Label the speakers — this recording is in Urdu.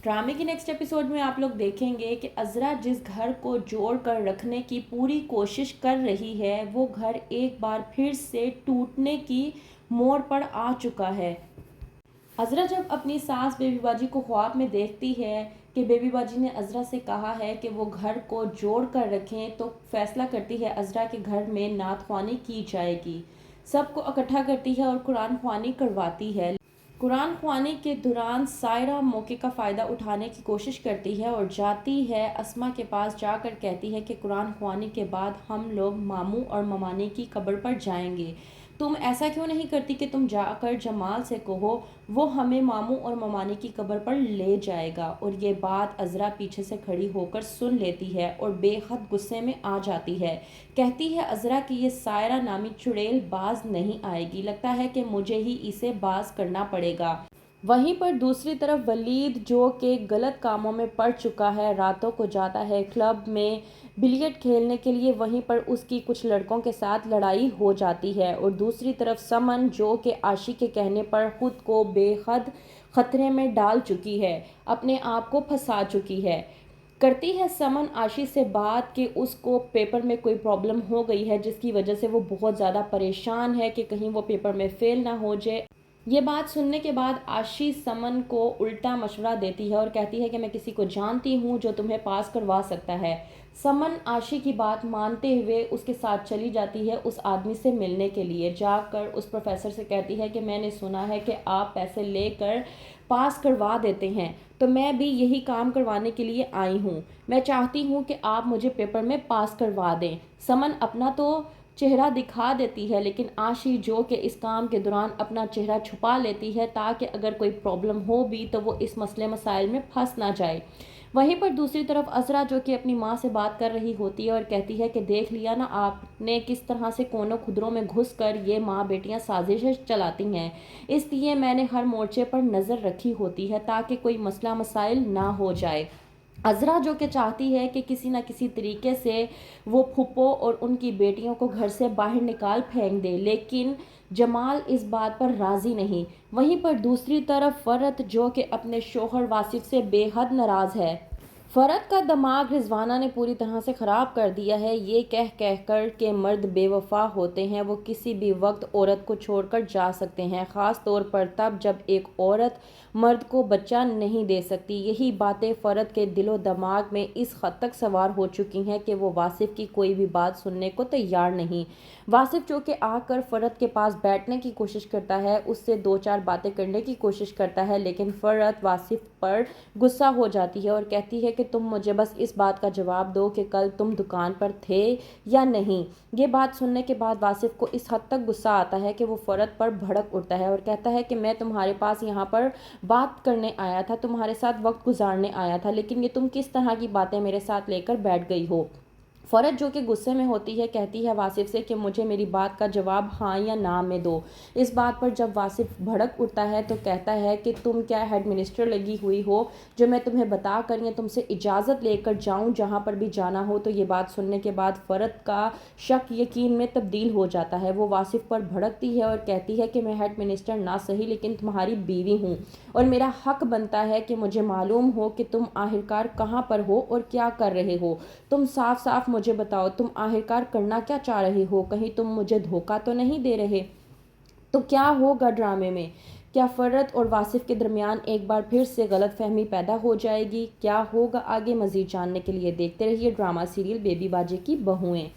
Speaker 1: ڈرامے کی نیکسٹ ایپیسوڈ میں آپ لوگ دیکھیں گے کہ عذرا جس گھر کو جوڑ کر رکھنے کی پوری کوشش کر رہی ہے وہ گھر ایک بار پھر سے ٹوٹنے کی موڑ پر آ چکا ہے۔ عذرا جب اپنی ساس بیبی باجی کو خواب میں دیکھتی ہے کہ بیبی باجی نے عذرا سے کہا ہے کہ وہ گھر کو جوڑ کر رکھیں تو فیصلہ کرتی ہے عذرا کے گھر میں نعت خوانی کی جائے گی، سب کو اکٹھا کرتی ہے اور قرآن خوانی کرواتی ہے۔ قرآن خوانی کے دوران سائرہ موقع کا فائدہ اٹھانے کی کوشش کرتی ہے اور جاتی ہے اسما کے پاس جا کر کہتی ہے کہ قرآن خوانی کے بعد ہم لوگ ماموں اور ممانی کی قبر پر جائیں گے، تم ایسا کیوں نہیں کرتی کہ تم جا کر جمال سے کہو وہ ہمیں ماموں اور ممانی کی قبر پر لے جائے گا۔ اور یہ بات عذرا پیچھے سے کھڑی ہو کر سن لیتی ہے اور بے حد غصے میں آ جاتی ہے، کہتی ہے عذرا کہ یہ سائرہ نامی چڑیل باز نہیں آئے گی، لگتا ہے کہ مجھے ہی اسے باز کرنا پڑے گا۔ وہیں پر دوسری طرف ولید جو کہ غلط کاموں میں پڑ چکا ہے راتوں کو جاتا ہے کلب میں بلیئرڈ کھیلنے کے لیے، وہیں پر اس کی کچھ لڑکوں کے ساتھ لڑائی ہو جاتی ہے اور دوسری طرف سمن جو کہ عاشق کے کہنے پر خود کو بے حد خطرے میں ڈال چکی ہے، اپنے آپ کو پھنسا چکی ہے۔ کرتی ہے سمن عاشق سے بات کہ اس کو پیپر میں کوئی پرابلم ہو گئی ہے جس کی وجہ سے وہ بہت زیادہ پریشان ہے کہ کہیں وہ پیپر میں فیل نہ ہو جائے۔ یہ بات سننے کے بعد عاشی سمن کو الٹا مشورہ دیتی ہے اور کہتی ہے کہ میں کسی کو جانتی ہوں جو تمہیں پاس کروا سکتا ہے۔ سمن عاشی کی بات مانتے ہوئے اس کے ساتھ چلی جاتی ہے اس آدمی سے ملنے کے لیے، جا کر اس پروفیسر سے کہتی ہے کہ میں نے سنا ہے کہ آپ پیسے لے کر پاس کروا دیتے ہیں، تو میں بھی یہی کام کروانے کے لیے آئی ہوں، میں چاہتی ہوں کہ آپ مجھے پیپر میں پاس کروا دیں۔ سمن اپنا تو چہرہ دکھا دیتی ہے لیکن عاشی جو کہ اس کام کے دوران اپنا چہرہ چھپا لیتی ہے تاکہ اگر کوئی پرابلم ہو بھی تو وہ اس مسئلے مسائل میں پھنس نہ جائے۔ وہیں پر دوسری طرف عذرا جو کہ اپنی ماں سے بات کر رہی ہوتی ہے اور کہتی ہے کہ دیکھ لیا نا آپ نے کس طرح سے کونوں خدروں میں گھس کر یہ ماں بیٹیاں سازشیں چلاتی ہیں، اس لیے میں نے ہر مورچے پر نظر رکھی ہوتی ہے تاکہ کوئی مسئلہ مسائل نہ ہو جائے۔ عذرا جو کہ چاہتی ہے کہ کسی نہ کسی طریقے سے وہ پھپھو اور ان کی بیٹیوں کو گھر سے باہر نکال پھینک دے، لیکن جمال اس بات پر راضی نہیں۔ وہیں پر دوسری طرف فرت جو کہ اپنے شوہر واصف سے بے حد ناراض ہے۔ فرت کا دماغ رضوانہ نے پوری طرح سے خراب کر دیا ہے، یہ کہہ کر کہ مرد بے وفا ہوتے ہیں، وہ کسی بھی وقت عورت کو چھوڑ کر جا سکتے ہیں، خاص طور پر تب جب ایک عورت مرد کو بچہ نہیں دے سکتی۔ یہی باتیں فرت کے دل و دماغ میں اس حد تک سوار ہو چکی ہیں کہ وہ واصف کی کوئی بھی بات سننے کو تیار نہیں۔ واصف جو کہ آ کر فرت کے پاس بیٹھنے کی کوشش کرتا ہے، اس سے دو چار باتیں کرنے کی کوشش کرتا ہے، لیکن فرت واصف پر غصہ ہو جاتی ہے اور کہتی ہے کہ تم مجھے بس اس بات کا جواب دو کہ کل تم دکان پر تھے یا نہیں۔ یہ بات سننے کے بعد واصف کو اس حد تک غصہ آتا ہے کہ وہ فرت پر بھڑک اٹھتا ہے اور کہتا ہے کہ میں تمہارے پاس یہاں پر بات کرنے آیا تھا، تمہارے ساتھ وقت گزارنے آیا تھا، لیکن یہ تم کس طرح کی باتیں میرے ساتھ لے کر بیٹھ گئی ہو۔ فرت جو کہ غصے میں ہوتی ہے کہتی ہے واصف سے کہ مجھے میری بات کا جواب ہاں یا نہ میں دو۔ اس بات پر جب واصف بھڑک اٹھتا ہے تو کہتا ہے کہ تم کیا ہیڈ منسٹر لگی ہوئی ہو جو میں تمہیں بتا کر یا تم سے اجازت لے کر جاؤں جہاں پر بھی جانا ہو۔ تو یہ بات سننے کے بعد فرت کا شک یقین میں تبدیل ہو جاتا ہے، وہ واصف پر بھڑکتی ہے اور کہتی ہے کہ میں ہیڈ منسٹر نہ صحیح لیکن تمہاری بیوی ہوں اور میرا حق بنتا ہے کہ مجھے معلوم ہو کہ تم آخرکار کہاں پر ہو اور کیا کر رہے ہو، تم صاف صاف مجھے بتاؤ تم آخرکار کرنا کیا چاہ رہے ہو، کہیں تم مجھے دھوکہ تو نہیں دے رہے۔ تو کیا ہوگا ڈرامے میں؟ کیا فرت اور واصف کے درمیان ایک بار پھر سے غلط فہمی پیدا ہو جائے گی؟ کیا ہوگا آگے؟ مزید جاننے کے لیے دیکھتے رہیے ڈرامہ سیریل بیبی باجی کی بہوئیں۔